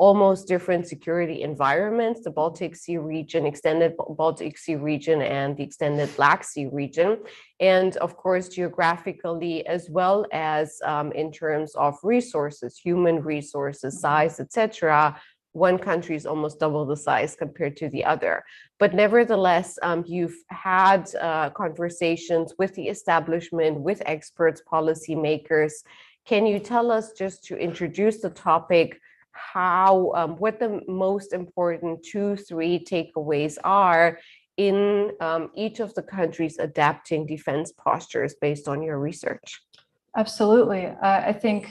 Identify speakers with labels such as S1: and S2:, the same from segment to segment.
S1: almost different security environments, the Baltic Sea region, extended Baltic Sea region, and the extended Black Sea region. And of course, geographically, as well as in terms of resources, human resources, size, etc., one country is almost double the size compared to the other. But nevertheless, you've had conversations with the establishment, with experts, policymakers. Can you tell us, just to introduce the topic, how what the most important 2-3 takeaways are in each of the countries adapting defense postures based on your research?
S2: Absolutely. I think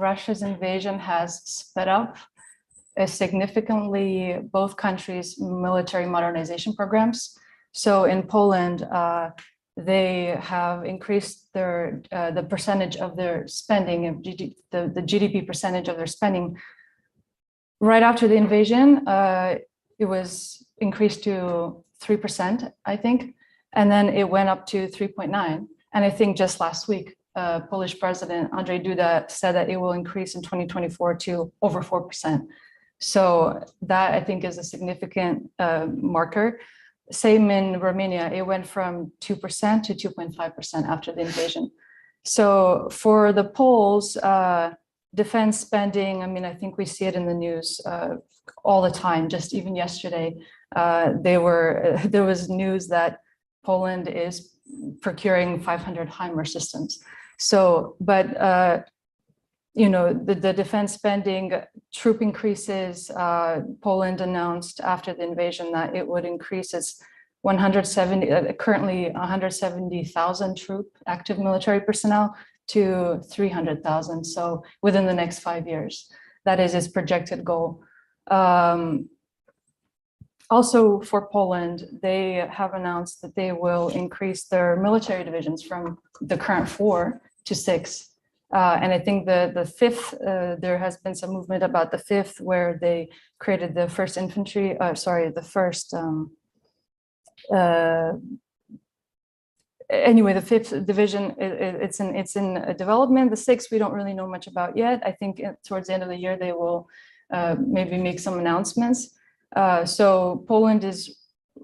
S2: Russia's invasion has sped up significantly both countries' military modernization programs. So in Poland, they have increased their the percentage of their spending, the GDP percentage of their spending. Right after the invasion, it was increased to 3%, I think, and then it went up to 3.9. And I think just last week, Polish President Andrzej Duda said that it will increase in 2024 to over 4%. So that, I think, is a significant marker. Same in Romania, it went from 2% to 2.5% after the invasion. So for the Poles, defense spending, I mean, I think we see it in the news all the time. Just even yesterday, there was news that Poland is procuring 500 HIMARS systems. So, but you know, the defense spending, troop increases. Poland announced after the invasion that it would increase its currently 170,000 active military personnel to 300,000. So within the next 5 years, that is its projected goal. Also for Poland, they have announced that they will increase their military divisions from the current 4 to 6. And I think the fifth, there has been some movement about the fifth, where they created the first infantry, the first, anyway, the 5th division, it's in development. The 6th, we don't really know much about yet. I think towards the end of the year, they will maybe make some announcements. So Poland is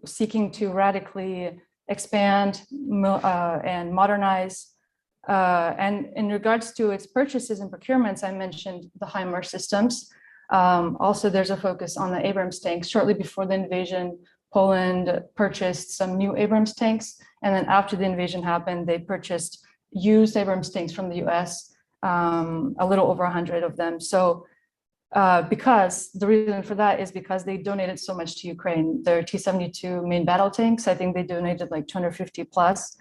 S2: seeking to radically expand and modernize. And in regards to its purchases and procurements, I mentioned the HIMARS systems. Also, there's a focus on the Abrams tanks. Shortly before the invasion, Poland purchased some new Abrams tanks. And then after the invasion happened, they purchased used Abrams tanks from the US, a little over 100 of them. So because the reason for that is because they donated so much to Ukraine. Their T-72 main battle tanks, I think they donated like 250 plus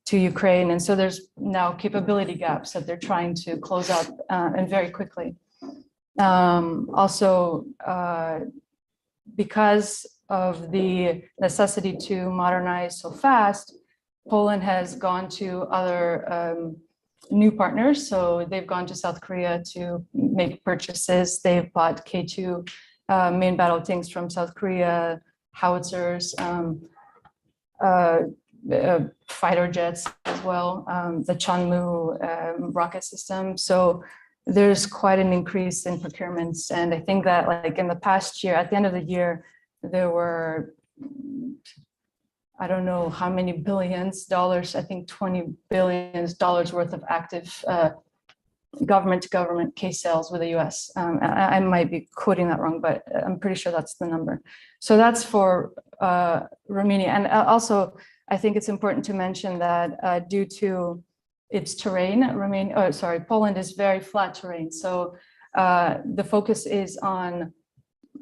S2: to Ukraine. And so there's now capability gaps that they're trying to close out and very quickly. Also, because of the necessity to modernize so fast, Poland has gone to other new partners. So they've gone to South Korea to make purchases. They've bought K2 main battle tanks from South Korea, howitzers, fighter jets as well, the Chunmoo rocket system. So there's quite an increase in procurements. And I think that like in the past year, at the end of the year, there were, I don't know how many billions dollars, I think $20 billion worth of active government-to-government case sales with the US. I might be quoting that wrong, but I'm pretty sure that's the number. So that's for Romania. And also, I think it's important to mention that due to its terrain, Poland is very flat terrain. So the focus is on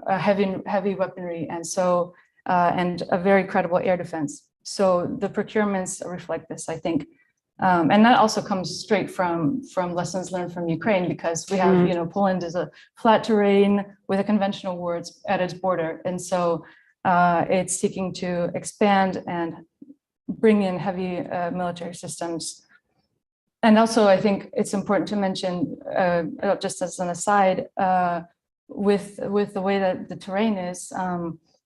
S2: heavy weaponry, and so and a very credible air defense. So the procurements reflect this, I think, and that also comes straight from lessons learned from Ukraine, because we have, you know, Poland is a flat terrain with a conventional war at its border, and so it's seeking to expand and bring in heavy military systems. And also, I think it's important to mention, just as an aside, with the way that the terrain is,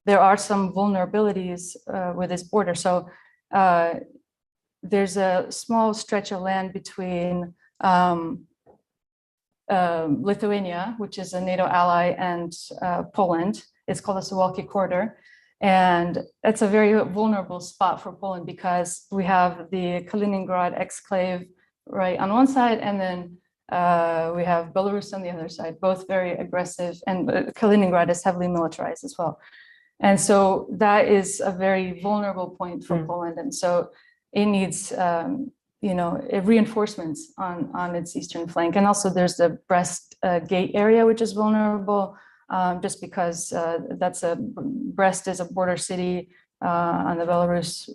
S2: there are some vulnerabilities with this border. So there's a small stretch of land between Lithuania, which is a NATO ally, and Poland. It's called the Suwalki Corridor. And it's a very vulnerable spot for Poland because we have the Kaliningrad exclave right on one side, and then we have Belarus on the other side, both very aggressive, and Kaliningrad is heavily militarized as well. And so that is a very vulnerable point for Poland. And so it needs, reinforcements on its eastern flank. And also there's the Brest Gate area, which is vulnerable, just because Brest is a border city on the Belarus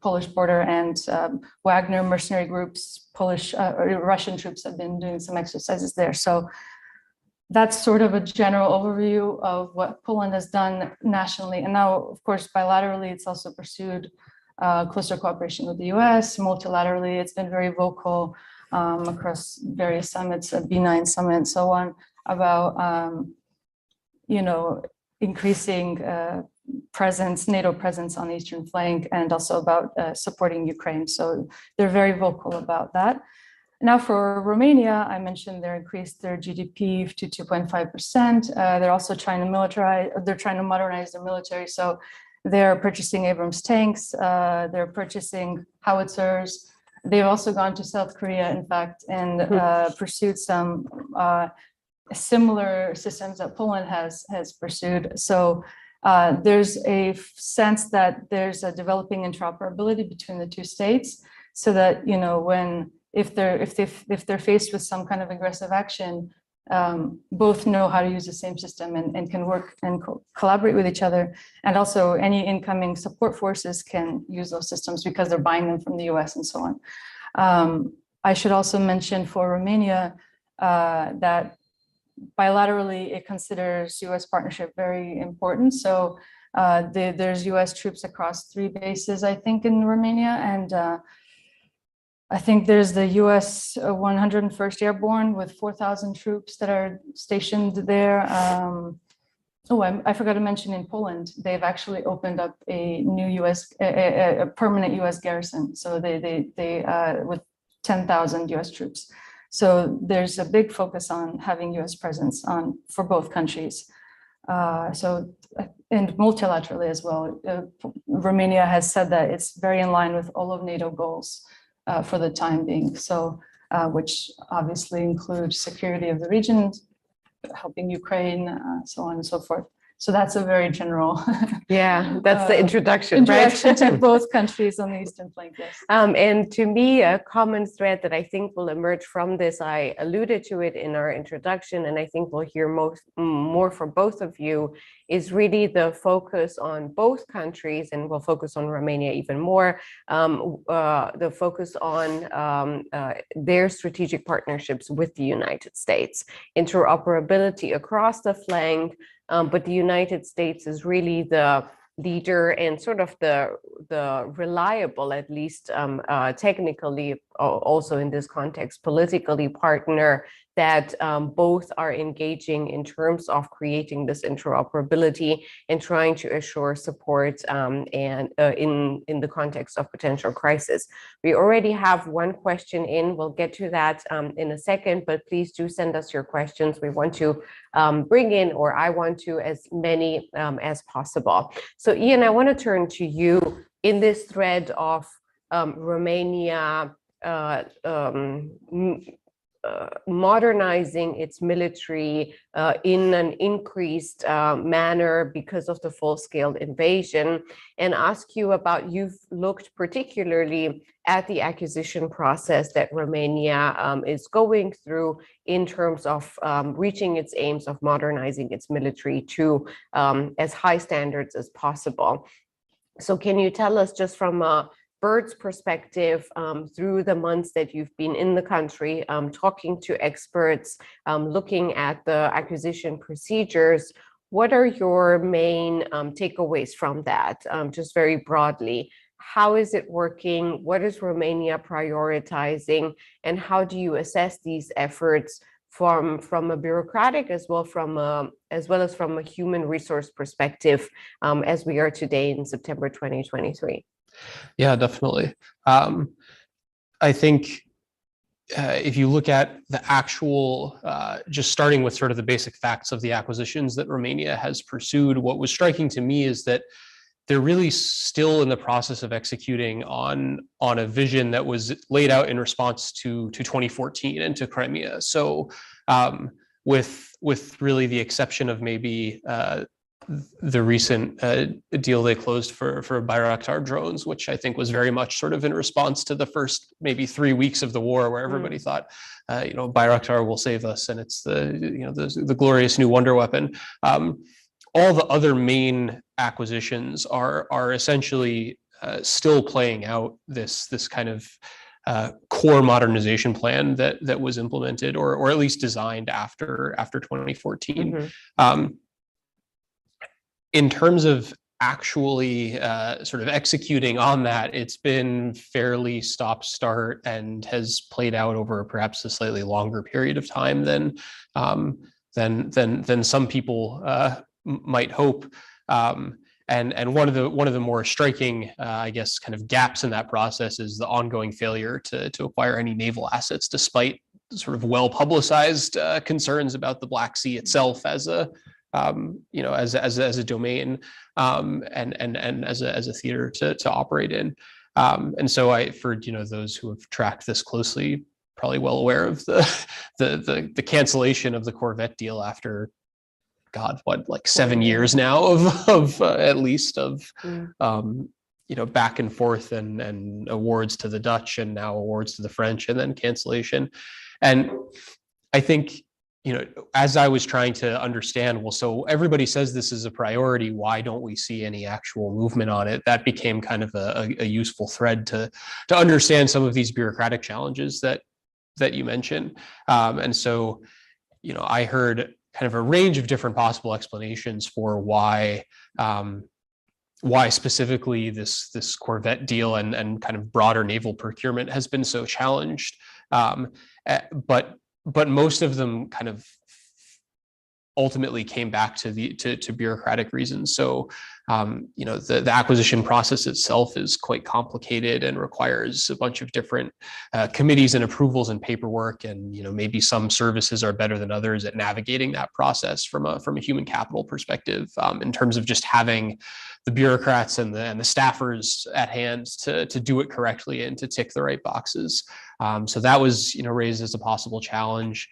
S2: Polish border, and Wagner mercenary groups, Polish or Russian troops have been doing some exercises there. So that's sort of a general overview of what Poland has done nationally. And now, of course, bilaterally, it's also pursued closer cooperation with the US. Multilaterally, it's been very vocal across various summits, B9 summit and so on, about, increasing NATO presence on the eastern flank, and also about supporting Ukraine. So they're very vocal about that. Now for Romania, I mentioned they increased their GDP to 2.5%. They're also trying to modernize their military. So they're purchasing Abrams tanks, they're purchasing howitzers. They've also gone to South Korea, in fact, and pursued some similar systems that Poland has pursued. So there's a sense that there's a developing interoperability between the two states, so that if they're faced with some kind of aggressive action, both know how to use the same system and can work and collaborate with each other. And also any incoming support forces can use those systems because they're buying them from the US and so on. I should also mention for Romania that bilaterally it considers US partnership very important. So there's US troops across 3 bases, I think, in Romania, and I think there's the US 101st Airborne with 4,000 troops that are stationed there. I forgot to mention in Poland, they've actually opened up a new a permanent US garrison. So they with 10,000 US troops. So there's a big focus on having US presence for both countries. And multilaterally as well. Romania has said that it's very in line with all of NATO goals for the time being. So, which obviously include security of the region, helping Ukraine, so on and so forth. So that's a very general.
S1: Yeah, that's the introduction, right?
S2: To both countries on the eastern flank, yes.
S1: And to me, a common thread that I think will emerge from this, I alluded to it in our introduction, and I think we'll hear more from both of you, is really the focus on both countries, and we'll focus on Romania even more, the focus on their strategic partnerships with the United States, interoperability across the flank, but the United States is really the leader and sort of the reliable, at least technically, also in this context, politically partner that both are engaging in terms of creating this interoperability and trying to assure support and in the context of potential crisis. We already have one question in. We'll get to that in a second, but please do send us your questions. We want to bring in, or I want to, as many as possible. So Ian, I want to turn to you in this thread of Romania modernizing its military in an increased manner because of the full-scale invasion, and ask you about, you've looked particularly at the acquisition process that Romania is going through in terms of reaching its aims of modernizing its military to as high standards as possible. So can you tell us, just from a bird's perspective, through the months that you've been in the country, talking to experts, looking at the acquisition procedures, what are your main takeaways from that, just very broadly? How is it working? What is Romania prioritizing? And how do you assess these efforts from a bureaucratic as well as from a human resource perspective, as we are today in September 2023?
S3: Yeah, definitely. I think if you look at the actual, just starting with sort of the basic facts of the acquisitions that Romania has pursued, what was striking to me is that they're really still in the process of executing on a vision that was laid out in response to 2014 and to Crimea. So with really the exception of maybe the recent deal they closed for Bayraktar drones, which I think was very much sort of in response to the first maybe 3 weeks of the war, where everybody thought, Bayraktar will save us, and it's the glorious new wonder weapon. All the other main acquisitions are essentially still playing out this kind of core modernization plan that was implemented or at least designed after 2014. In terms of actually sort of executing on that, it's been fairly stop-start and has played out over perhaps a slightly longer period of time than some people might hope. And one of the more striking, I guess, kind of gaps in that process is the ongoing failure to acquire any naval assets, despite sort of well-publicized concerns about the Black Sea itself as a as a domain and as a theater to operate in. And so for those who have tracked this closely, probably well aware of the cancellation of the Corvette deal after, God, like 7 years now of at least of back and forth and awards to the Dutch and now awards to the French and then cancellation. And I think, as I was trying to understand, well, so everybody says this is a priority, why don't we see any actual movement on it? That became kind of a useful thread to understand some of these bureaucratic challenges that you mentioned. And so, I heard kind of a range of different possible explanations for why specifically this Corvette deal and kind of broader naval procurement has been so challenged. But most of them kind of ultimately came back to bureaucratic reasons. So, the acquisition process itself is quite complicated and requires a bunch of different committees and approvals and paperwork. And, maybe some services are better than others at navigating that process from a human capital perspective, in terms of just having the bureaucrats and the staffers at hand to do it correctly and to tick the right boxes. So that was, raised as a possible challenge.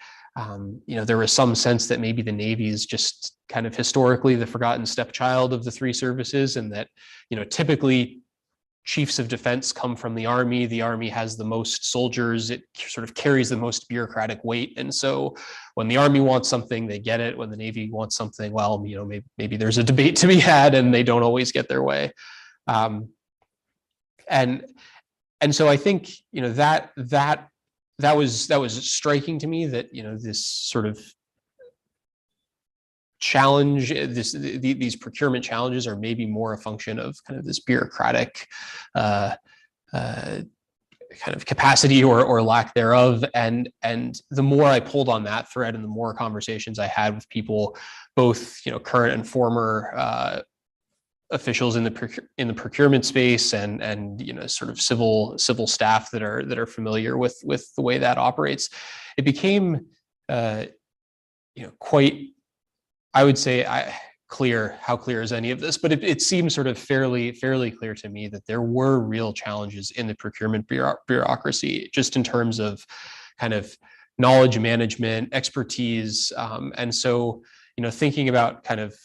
S3: There was some sense that maybe the Navy is just kind of historically the forgotten stepchild of the three services, and that, typically chiefs of defense come from the Army. The Army has the most soldiers. It sort of carries the most bureaucratic weight. And so when the Army wants something, they get it. When the Navy wants something, well, maybe there's a debate to be had and they don't always get their way. And so I think, that was striking to me, that, this sort of challenge, these procurement challenges are maybe more a function of kind of this bureaucratic kind of capacity or lack thereof. And the more I pulled on that thread and the more conversations I had with people, both, current and former officials in the procurement space and sort of civil staff that are familiar with the way that operates, it became quite, I would say, clear. How clear is any of this? But it seemed sort of fairly clear to me that there were real challenges in the procurement bureaucracy, just in terms of kind of knowledge management, expertise, and so thinking about kind of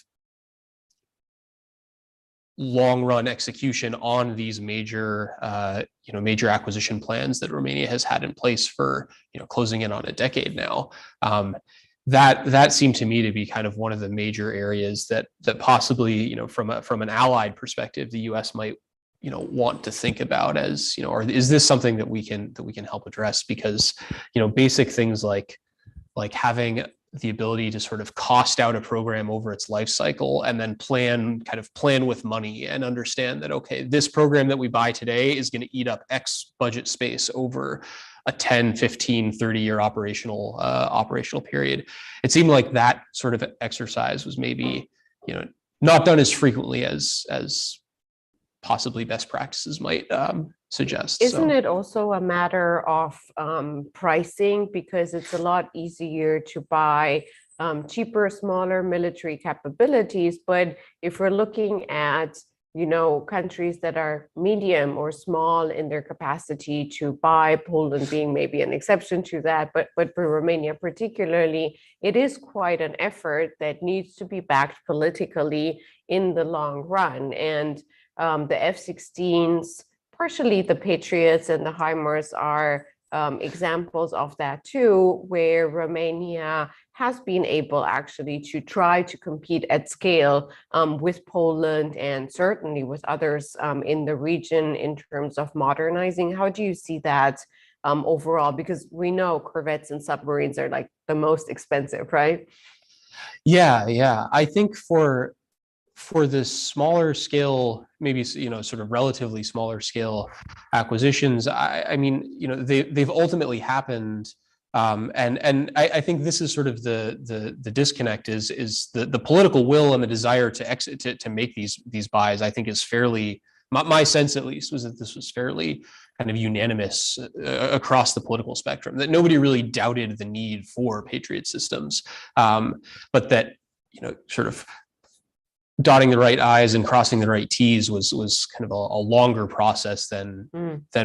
S3: long run execution on these major acquisition plans that Romania has had in place for closing in on a decade now. That seemed to me to be kind of one of the major areas that possibly, from an allied perspective, the U.S. might want to think about as, or is this something that we can help address? Because basic things like having the ability to sort of cost out a program over its life cycle and then plan with money and understand that, okay, this program that we buy today is going to eat up X budget space over a 10, 15, 30-year operational period. It seemed like that sort of exercise was maybe, not done as frequently as possibly best practices might suggests.
S1: Isn't
S3: So.
S1: it also a matter of pricing? Because it's a lot easier to buy cheaper, smaller military capabilities. But if we're looking at, countries that are medium or small in their capacity to buy, Poland being maybe an exception to that, but for Romania particularly, it is quite an effort that needs to be backed politically in the long run. And the F-16s, partially the Patriots and the HIMARS are examples of that too, where Romania has been able actually to try to compete at scale with Poland and certainly with others in the region in terms of modernizing. How do you see that overall? Because we know corvettes and submarines are like the most expensive, right?
S3: Yeah. I think for the smaller scale, maybe, sort of relatively smaller scale acquisitions, I mean, they've ultimately happened. And I think this is sort of the disconnect is the political will and the desire to make these buys, I think is fairly, my sense at least was that this was fairly kind of unanimous across the political spectrum, that nobody really doubted the need for Patriot systems, but that, sort of dotting the right I's and crossing the right T's was kind of a longer process than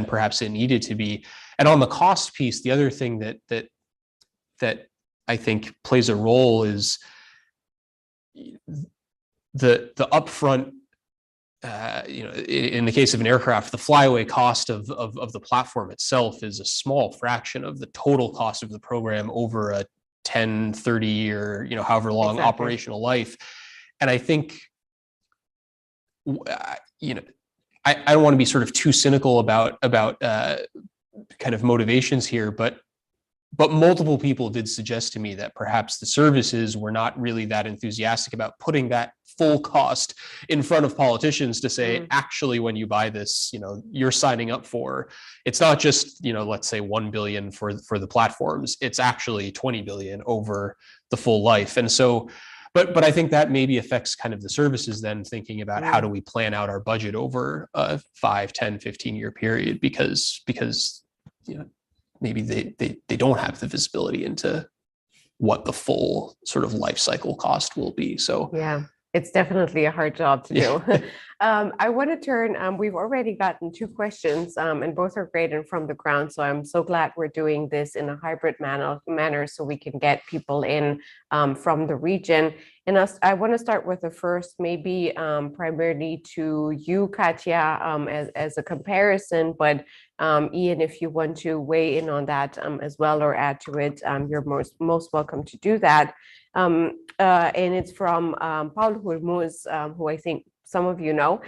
S3: perhaps it needed to be. And on the cost piece, the other thing that I think plays a role is the upfront, in the case of an aircraft, the flyaway cost of the platform itself is a small fraction of the total cost of the program over a 10, 30 year, however long operational life. And I think, I don't want to be sort of too cynical about kind of motivations here, but multiple people did suggest to me that perhaps the services were not really that enthusiastic about putting that full cost in front of politicians to say, actually, when you buy this, you're signing up for, it's not just, let's say 1 billion for the platforms, it's actually 20 billion over the full life. And so, but I think that maybe affects kind of the services then thinking about how do we plan out our budget over a 5, 10, 15-year period, because maybe they don't have the visibility into what the full sort of life cycle cost will be. So
S1: yeah, it's definitely a hard job to do. I want to turn, we've already gotten 2 questions and both are great and from the ground. So I'm so glad we're doing this in a hybrid manner so we can get people in from the region. And I want to start with the first, maybe primarily to you, Katja, as a comparison, but Ian, if you want to weigh in on that as well or add to it, you're most welcome to do that. And it's from Paul Hurmuz, who I think some of you know,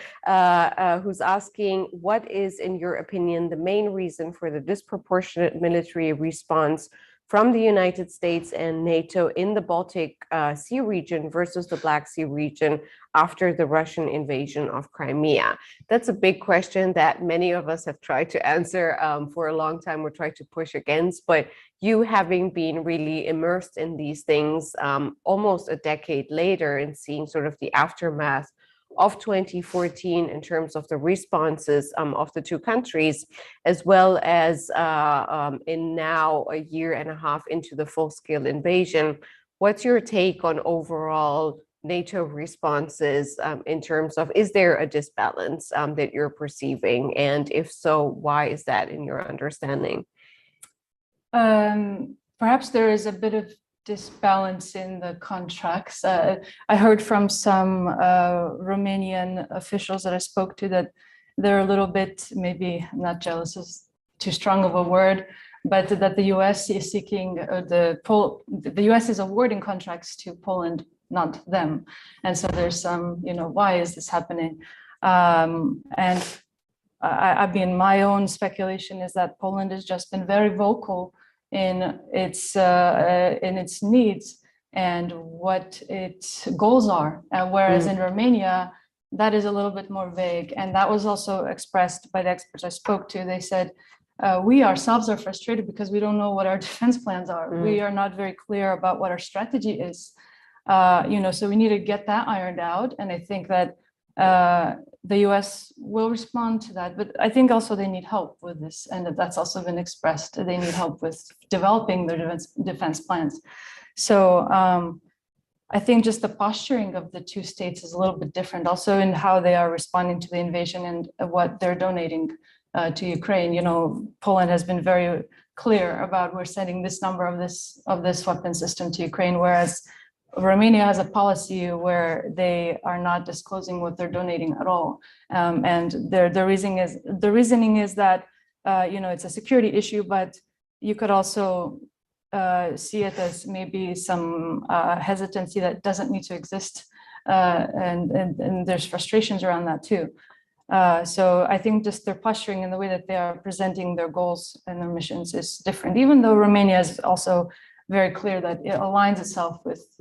S1: who's asking, what is, in your opinion, the main reason for the disproportionate military response from the United States and NATO in the Baltic Sea region versus the Black Sea region after the Russian invasion of Crimea? That's a big question that many of us have tried to answer for a long time or tried to push against, but you having been really immersed in these things almost a decade later and seeing sort of the aftermath of 2014 in terms of the responses of the 2 countries, as well as in now a year and a half into the full-scale invasion. What's your take on overall NATO responses in terms of, is there a disbalance that you're perceiving? And if so, why is that in your understanding?
S2: Perhaps there is a bit of disbalance in the contracts. I heard from some Romanian officials that I spoke to that they're a little bit, maybe not jealous is too strong of a word, but that the US is seeking, the US is awarding contracts to Poland, not them. And so there's some, why is this happening? And I mean, my own speculation is that Poland has just been very vocal in its needs and what its goals are, whereas in Romania that is a little bit more vague, and that was also expressed by the experts I spoke to. They said we ourselves are frustrated because we don't know what our defense plans are. We are not very clear about what our strategy is, so we need to get that ironed out. And I think that the US will respond to that, but I think also they need help with this, and that's also been expressed. They need help with developing their defense plans. So I think just the posturing of the two states is a little bit different, also in how they are responding to the invasion and what they're donating to Ukraine. You know, Poland has been very clear about we're sending this number of this weapon system to Ukraine, whereas Romania has a policy where they are not disclosing what they're donating at all, and the reasoning is that you know, it's a security issue, but you could also see it as maybe some hesitancy that doesn't need to exist, and there's frustrations around that too. So I think just their posturing and the way that they are presenting their goals and their missions is different, even though Romania is also very clear that it aligns itself with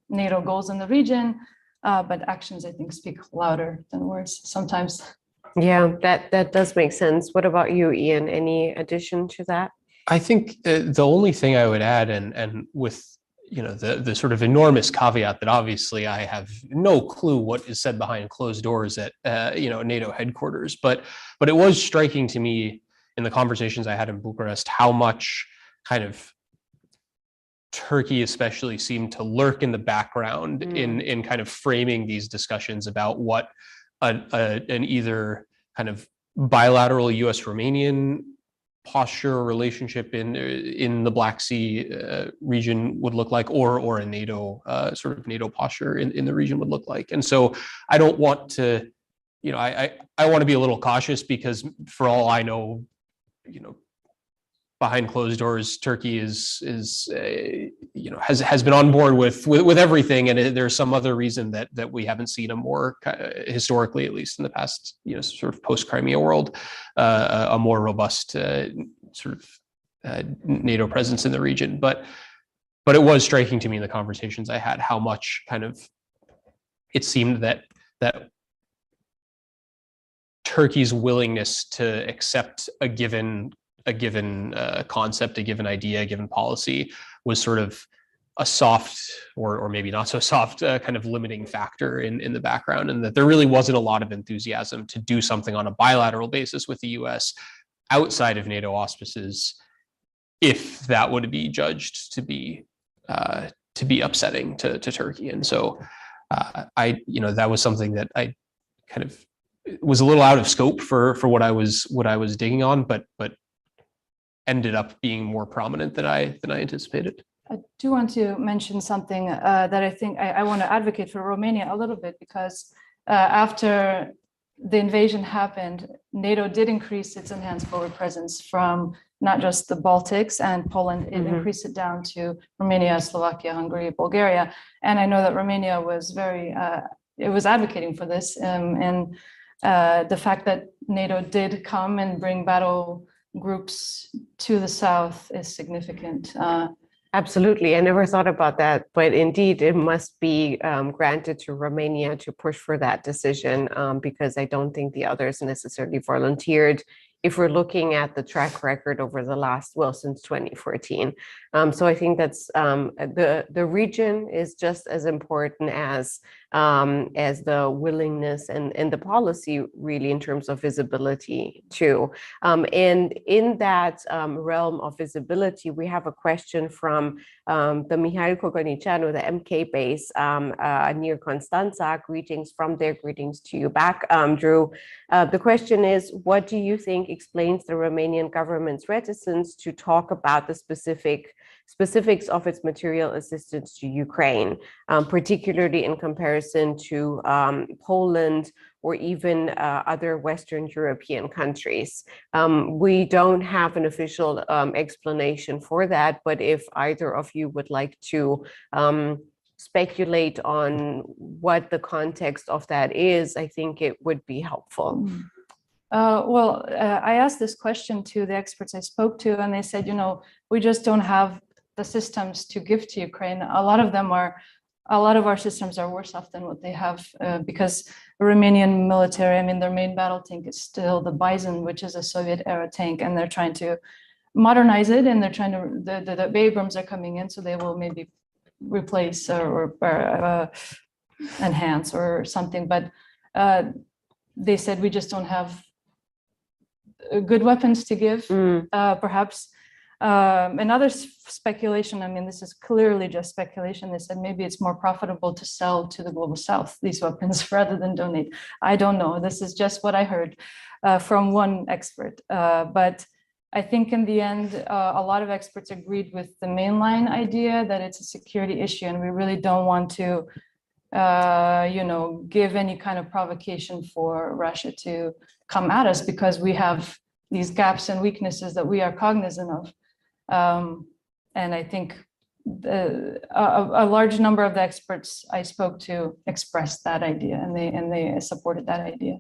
S2: NATO goals in the region, but actions, I think, speak louder than words sometimes.
S1: Yeah, that does make sense. What about you, Ian? Any addition to that?
S3: I think the only thing I would add, and with, you know, the sort of enormous caveat that obviously I have no clue what is said behind closed doors at you know, NATO headquarters, but it was striking to me in the conversations I had in Bucharest how much kind of Turkey especially seemed to lurk in the background in kind of framing these discussions about what an either kind of bilateral US-Romanian posture or relationship in the Black Sea region would look like, or a NATO sort of NATO posture in the region would look like. And so I don't want to, you know, I want to be a little cautious, because for all I know, you know, behind closed doors, Turkey is you know, has been on board with everything, and there's some other reason that we haven't seen a more, historically at least in the past, you know, sort of post-Crimea world, a more robust sort of NATO presence in the region. But it was striking to me in the conversations I had how much kind of it seemed that Turkey's willingness to accept a given concept, a given idea, a given policy was sort of a soft, or maybe not so soft, kind of limiting factor in the background, and that there really wasn't a lot of enthusiasm to do something on a bilateral basis with the US outside of NATO auspices, if that would be judged to be upsetting to Turkey. And so you know, that was something that I kind of was a little out of scope for what I was digging on, but ended up being more prominent than I anticipated.
S2: I do want to mention something that I think I want to advocate for Romania a little bit, because after the invasion happened, NATO did increase its enhanced forward presence from not just the Baltics and Poland, it increased it down to Romania, Slovakia, Hungary, Bulgaria. And I know that Romania was it was advocating for this. And the fact that NATO did come and bring battle groups to the south is significant.
S1: Absolutely. I never thought about that, but indeed it must be granted to Romania to push for that decision, because I don't think the others necessarily volunteered, if we're looking at the track record over the last, well, since 2014. So I think that's the region is just as important as the willingness and the policy, really, in terms of visibility too. And in that realm of visibility, we have a question from the Mihail Kogonicianu, the MK base near Constanța. Greetings from there. Greetings to you back, Drew. The question is, what do you think explains the Romanian government's reticence to talk about the specifics of its material assistance to Ukraine, particularly in comparison to Poland or even other Western European countries? We don't have an official explanation for that, but if either of you would like to speculate on what the context of that is, I think it would be helpful.
S2: I asked this question to the experts I spoke to, and they said, you know, we just don't have the systems to give to Ukraine. A lot of our systems are worse off than what they have, because the Romanian military, I mean, their main battle tank is still the Bison, which is a Soviet era tank, and they're trying to modernize it, and they're trying to, the Abrams are coming in, so they will maybe replace or enhance or something. But they said we just don't have good weapons to give, perhaps. Another speculation, I mean, this is clearly just speculation. They said maybe it's more profitable to sell to the global south these weapons rather than donate. I don't know. This is just what I heard from one expert. But I think in the end, a lot of experts agreed with the mainline idea that it's a security issue, and we really don't want to, give any kind of provocation for Russia to come at us, because we have these gaps and weaknesses that we are cognizant of. And I think a large number of the experts I spoke to expressed that idea, and they supported that idea.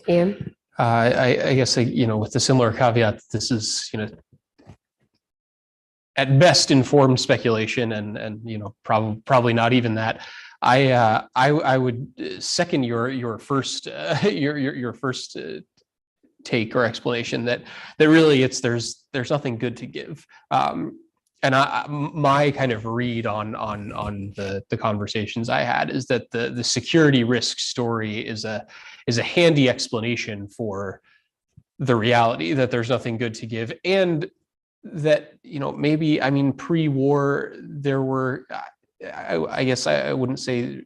S1: Yeah.
S3: I guess, with the similar caveat, this is, at best informed speculation, and probably not even that. I would second your first your first take or explanation that really there's nothing good to give. And my kind of read on the conversations I had is that the security risk story is a handy explanation for the reality that there's nothing good to give, and that maybe, I mean, pre-war there were, I guess I wouldn't say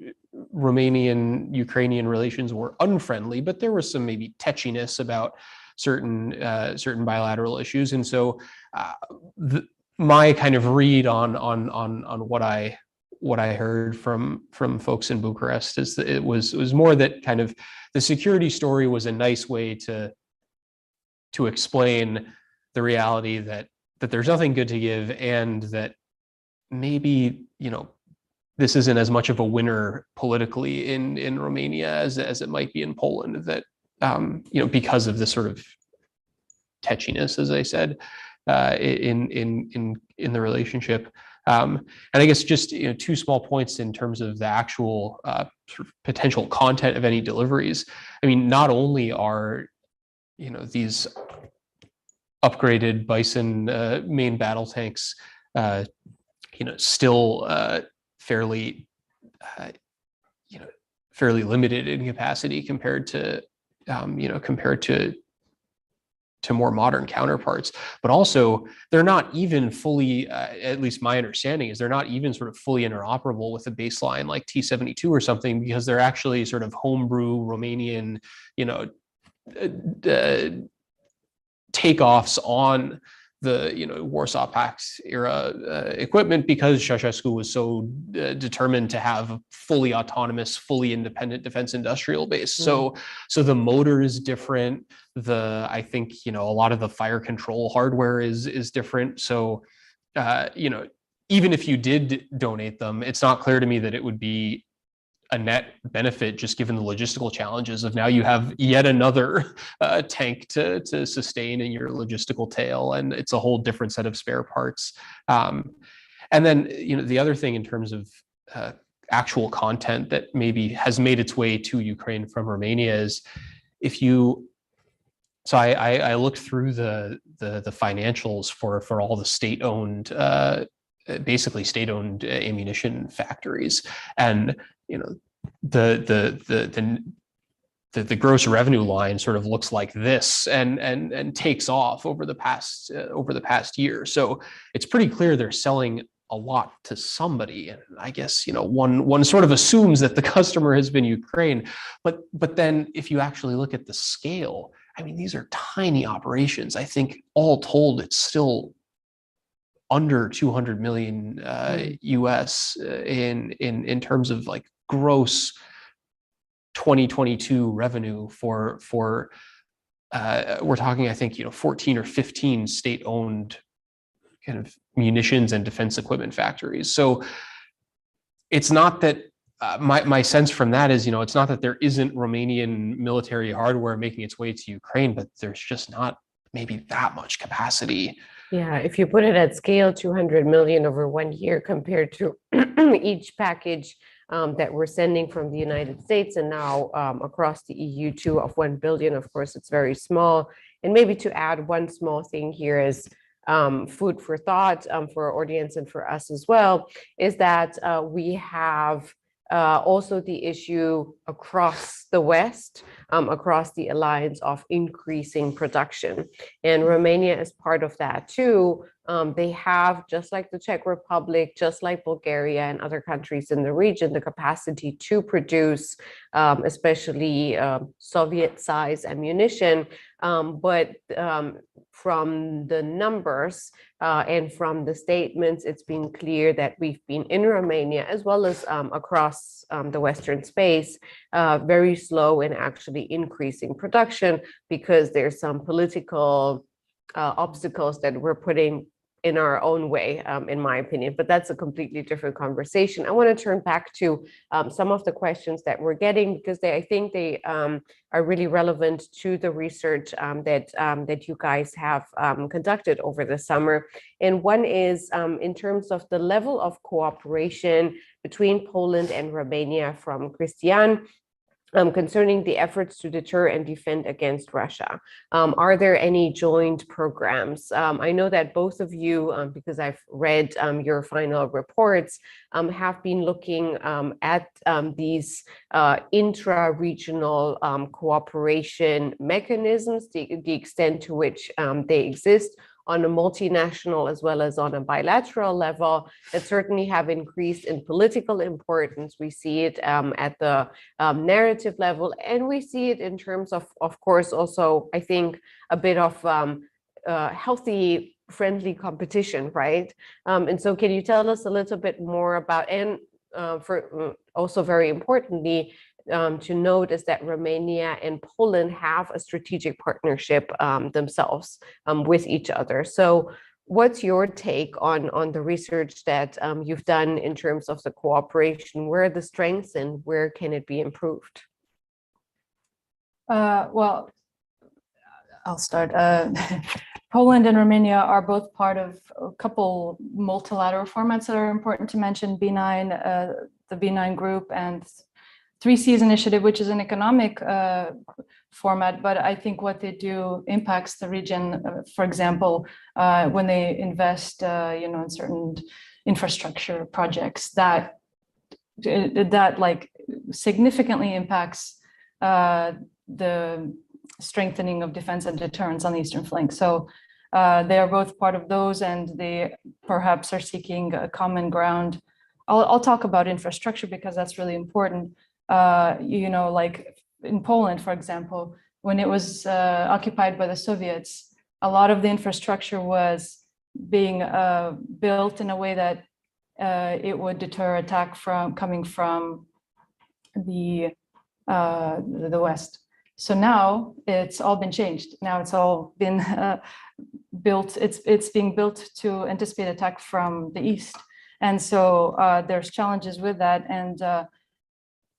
S3: Romanian-Ukrainian relations were unfriendly, but there was some maybe tetchiness about certain bilateral issues, and so my kind of read on what I heard from folks in Bucharest is that it was more that kind of the security story was a nice way to explain the reality that there's nothing good to give, and that maybe this isn't as much of a winner politically in Romania as it might be in Poland, that because of this sort of tetchiness, as I said, in the relationship. And I guess just two small points in terms of the actual sort of potential content of any deliveries. I mean, not only are these upgraded Bison main battle tanks still fairly limited in capacity compared to more modern counterparts, but also they're not even fully, at least my understanding is they're not even sort of fully interoperable with a baseline like T-72 or something, because they're actually sort of homebrew Romanian, takeoffs on the Warsaw Pact era equipment, because Ceausescu was so determined to have a fully autonomous, fully independent defense industrial base. So the motor is different. I think a lot of the fire control hardware is different. So even if you did donate them, it's not clear to me that it would be a net benefit, just given the logistical challenges of now you have yet another tank to sustain in your logistical tail, and it's a whole different set of spare parts. And then the other thing in terms of actual content that maybe has made its way to Ukraine from Romania is so I looked through the financials for all the state-owned basically state-owned ammunition factories, and the gross revenue line sort of looks like this, and takes off over the past year. So it's pretty clear they're selling a lot to somebody, and I guess one sort of assumes that the customer has been Ukraine, but then if you actually look at the scale, I mean, these are tiny operations. I think all told, it's still under 200 million US in terms of like gross 2022 revenue for we're talking, I think 14 or 15 state-owned kind of munitions and defense equipment factories. So it's not that my sense from that is it's not that there isn't Romanian military hardware making its way to Ukraine, but there's just not maybe that much capacity.
S1: Yeah, if you put it at scale, 200 million over 1 year compared to each package that we're sending from the United States and now across the EU too of 1 billion, of course, it's very small. And maybe to add one small thing here is food for thought for our audience and for us as well, is that we have also the issue across the West, across the alliance of increasing production. And Romania is part of that too. They have, just like the Czech Republic, just like Bulgaria and other countries in the region, the capacity to produce, especially Soviet-sized ammunition. But from the numbers and from the statements, it's been clear that we've been in Romania, as well as across the Western space, very slow in actually increasing production, because there's some political obstacles that we're putting in our own way, in my opinion, but that's a completely different conversation. I want to turn back to some of the questions that we're getting, because I think they are really relevant to the research that you guys have conducted over the summer. And one is in terms of the level of cooperation between Poland and Romania, from Christian, concerning the efforts to deter and defend against Russia. Are there any joint programs? I know that both of you, because I've read your final reports, have been looking at these intra-regional cooperation mechanisms, the extent to which they exist on a multinational as well as on a bilateral level, that certainly have increased in political importance. We see it at the narrative level, and we see it in terms of course, also, I think, a bit of healthy, friendly competition, right? And so can you tell us a little bit more about, and for also very importantly, to note is that Romania and Poland have a strategic partnership themselves with each other. So what's your take on the research that you've done in terms of the cooperation? Where are the strengths and where can it be improved?
S2: Well, I'll start. Poland and Romania are both part of a couple multilateral formats that are important to mention: B9, the B9 group, and 3Cs initiative, which is an economic format, but I think what they do impacts the region. For example, when they invest, in certain infrastructure projects, that like significantly impacts the strengthening of defense and deterrence on the eastern flank. So they are both part of those, and they perhaps are seeking a common ground. I'll talk about infrastructure because that's really important. Like in Poland, for example, when it was occupied by the Soviets, a lot of the infrastructure was being built in a way that it would deter attack coming from the West. So now it's all been changed. Now it's all been built. It's being built to anticipate attack from the East, and so there's challenges with that. And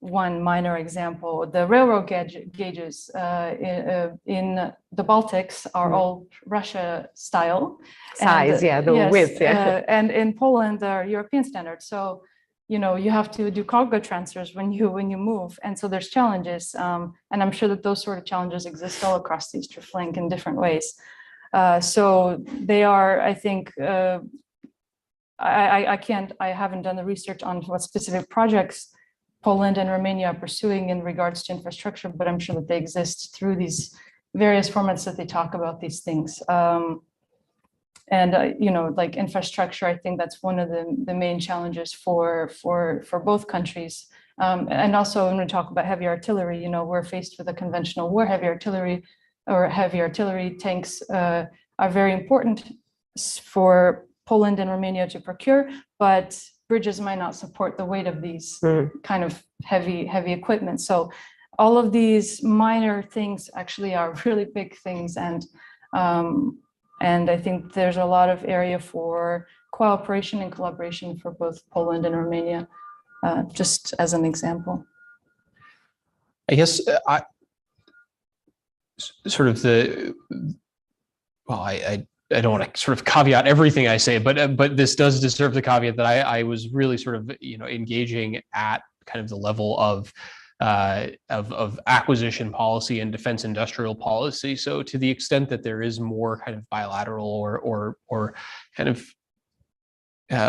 S2: one minor example, the railroad gauges in the Baltics are all Russia style.
S1: Size,
S2: and,
S1: the width,
S2: and in Poland, they're European standards. So, you have to do cargo transfers when you move. And so there's challenges. And I'm sure that those sort of challenges exist all across the eastern flank in different ways. So they are, I think, I haven't done the research on what specific projects Poland and Romania are pursuing in regards to infrastructure, but I'm sure that they exist through these various formats that they talk about these things. Like infrastructure, I think that's one of the main challenges for both countries. And also when we talk about heavy artillery, we're faced with a conventional war. Heavy artillery tanks are very important for Poland and Romania to procure, but bridges might not support the weight of these kind of heavy equipment. So all of these minor things actually are really big things, and I think there's a lot of area for cooperation and collaboration for both Poland and Romania, just as an example.
S3: I guess I don't want to sort of caveat everything I say, but this does deserve the caveat that I was really sort of engaging at kind of the level of acquisition policy and defense industrial policy. So to the extent that there is more kind of bilateral or kind of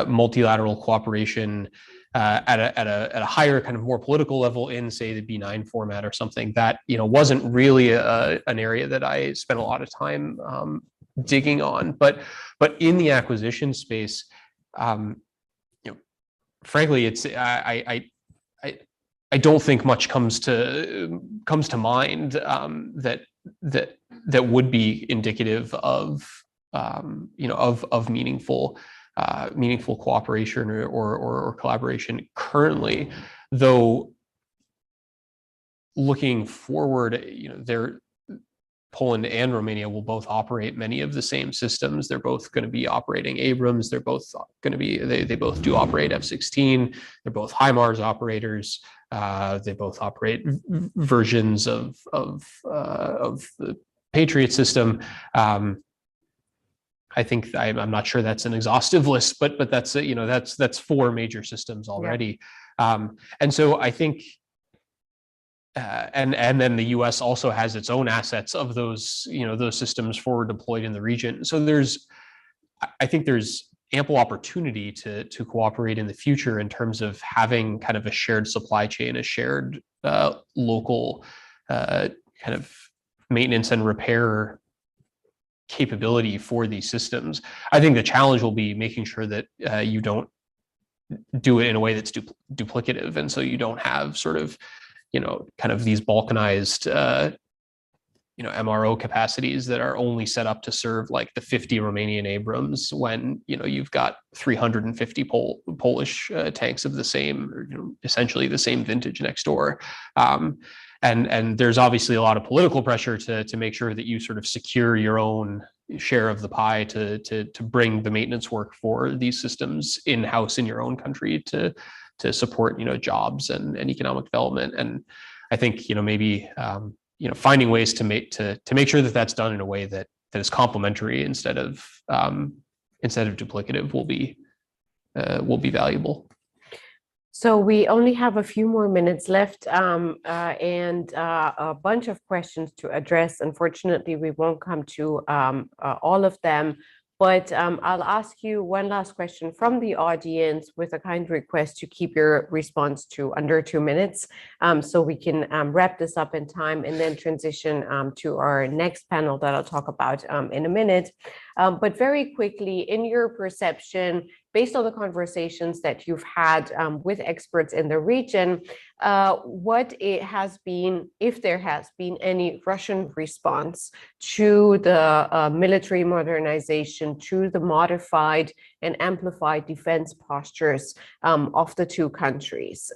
S3: multilateral cooperation at a higher kind of more political level in, say, the B9 format or something, that wasn't really an area that I spent a lot of time digging on. But in the acquisition space, frankly, it's I don't think much comes to mind that would be indicative of of meaningful cooperation or collaboration currently. Though looking forward, Poland and Romania will both operate many of the same systems. They're both going to be operating Abrams. They're both going to be, they both do operate F-16. They're both HIMARS operators. They both operate versions of the Patriot system. I think I'm not sure that's an exhaustive list, but that's that's 4 major systems already. Yeah. And so I think. And then the U.S. also has its own assets of those those systems forward deployed in the region. So I think there's ample opportunity to cooperate in the future in terms of having kind of a shared supply chain, a shared local kind of maintenance and repair capability for these systems. I think the challenge will be making sure that you don't do it in a way that's duplicative, and so you don't have sort of kind of these balkanized, MRO capacities that are only set up to serve like the 50 Romanian Abrams when, you've got 350 Polish tanks of the same, essentially the same vintage next door. And there's obviously a lot of political pressure to make sure that you sort of secure your own share of the pie to bring the maintenance work for these systems in-house in your own country to support jobs and economic development. And I think maybe finding ways to make sure that that's done in a way that is complementary instead of duplicative will be valuable.
S1: So we only have a few more minutes left, and a bunch of questions to address. Unfortunately, we won't come to all of them. But I'll ask you one last question from the audience with a kind request to keep your response to under 2 minutes, so we can wrap this up in time and then transition to our next panel that I'll talk about in a minute. But very quickly, in your perception, based on the conversations that you've had with experts in the region, what it has been, if there has been any Russian response to the military modernization, to the modified and amplified defense postures of the two countries,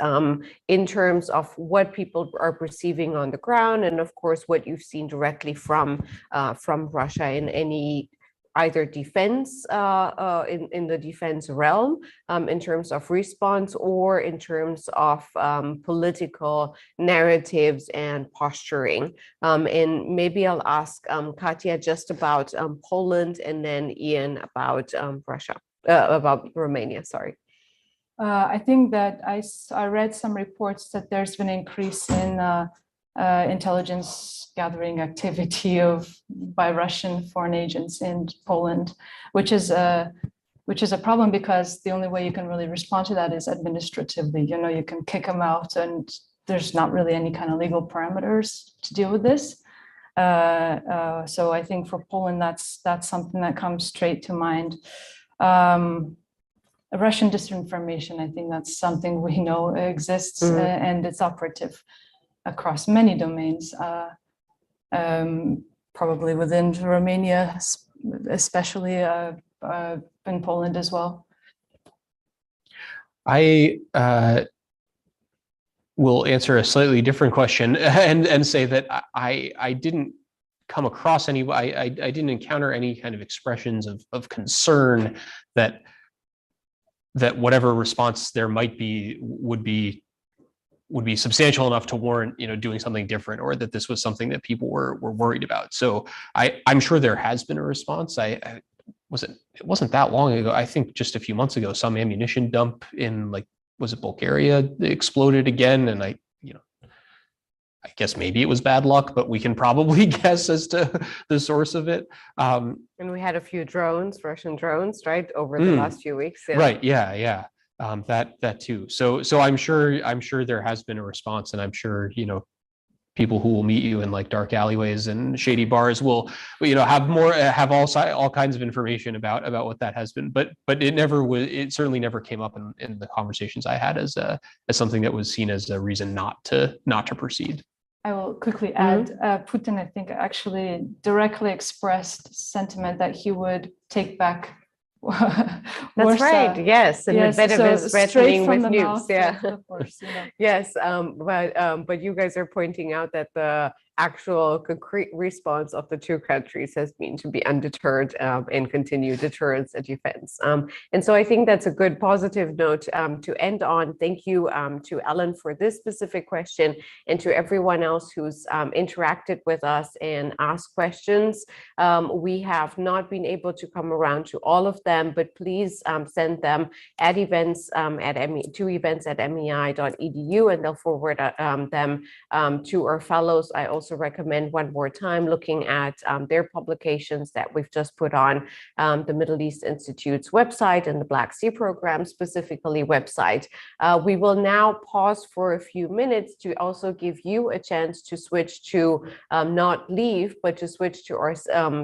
S1: in terms of what people are perceiving on the ground, and of course what you've seen directly from Russia in any either defense in the defense realm in terms of response, or in terms of political narratives and posturing. And maybe I'll ask Katya just about Poland, and then Ian about about Romania, sorry.
S2: I think that I read some reports that there's been an increase in intelligence gathering activity by Russian foreign agents in Poland, which is a problem, because the only way you can really respond to that is administratively. You can kick them out, and there's not really any kind of legal parameters to deal with this. So I think for Poland, that's something that comes straight to mind. Russian disinformation, I think that's something we know exists, and it's operative across many domains, probably within Romania, especially in Poland as well.
S3: I will answer a slightly different question and say that I didn't come across any, I didn't encounter any kind of expressions of concern that whatever response there might be would be substantial enough to warrant doing something different, or that this was something that people were worried about. So I'm sure there has been a response. It wasn't that long ago, I think just a few months ago, some ammunition dump in, was it Bulgaria, exploded again, and I guess maybe it was bad luck, but we can probably guess as to the source of it.
S1: And we had a few drones, Russian drones, right, over the last few weeks. Yeah.
S3: Right. Yeah. That too. So I'm sure there has been a response, and I'm sure, people who will meet you in like dark alleyways and shady bars will, have all kinds of information about what that has been. But it certainly never came up in the conversations I had as something that was seen as a reason not to proceed.
S2: I will quickly add, Putin, I think, actually directly expressed sentiment that he would take back.
S1: That's right. Yes, and Medvedev is threatening with nukes. Yeah,
S2: of course.
S1: Yes, but you guys are pointing out that the actual concrete response of the two countries has been to be undeterred and continue deterrence and defense. And so I think that's a good positive note to end on. Thank you to Ellen for this specific question, and to everyone else who's interacted with us and asked questions. We have not been able to come around to all of them, but please send them at events to events@mei.edu, and they'll forward them to our fellows. I also recommend one more time looking at their publications that we've just put on the Middle East Institute's website and the Black Sea Program specifically website. We will now pause for a few minutes to also give you a chance to switch to not leave, but to switch to our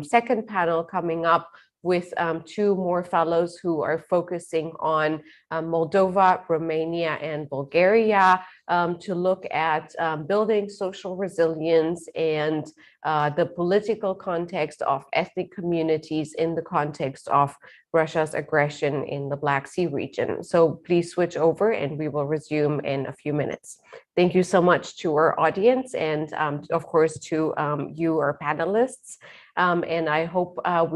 S1: second panel coming up with two more fellows who are focusing on Moldova, Romania, and Bulgaria to look at building social resilience and the political context of ethnic communities in the context of Russia's aggression in the Black Sea region. So please switch over and we will resume in a few minutes. Thank you so much to our audience and of course to you, our panelists. And I hope